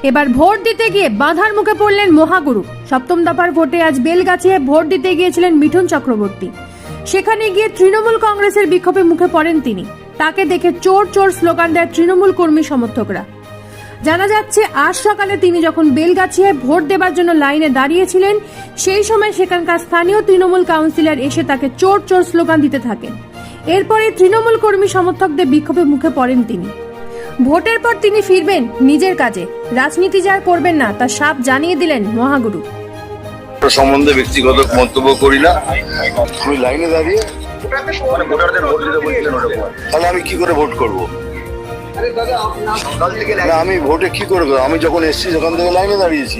এবার ভোট দিতে গিয়ে বাধার মুখে পড়লেন মহাগুরু। সপ্তম দফার ভোটে আজ বেলগাছিয়ায় ভোট দিতে গিয়েছিলেন মিঠুন চক্রবর্তী। সেখানে গিয়ে তৃণমূল কংগ্রেসের বিক্ষোভে মুখে পড়েন তিনি। তাকে দেখে চোর চোর স্লোগান দেয় তৃণমূল কর্মী সমর্থকরা। জানা যাচ্ছে আজ সকালে তিনি যখন বেলগাছিয়ায় ভোট দেবার জন্য লাইনে দাঁড়িয়েছিলেন, সেই সময় সেখানকার স্থানীয় তৃণমূল কাউন্সিলর এসে তাকে চোর চোর স্লোগান দিতে থাকেন। এরপরে তৃণমূল কর্মী সমর্থকদের বিক্ষোভে মুখে পড়েন তিনি। ভোটের পর তিনি ফিরবেন নিজের কাজে, রাজনীতি যার করবেন না তা সাফ জানিয়ে দিলেন মহাগুরু। সম্বন্ধে ব্যক্তিগত মন্তব্য করি না। আমি লাইনে দাঁড়িয়ে তাহলে আমি কি করে ভোট করবো? আমি ভোটে কি করে, আমি যখন এসেছি সেখান থেকে লাইনে দাঁড়িয়েছি।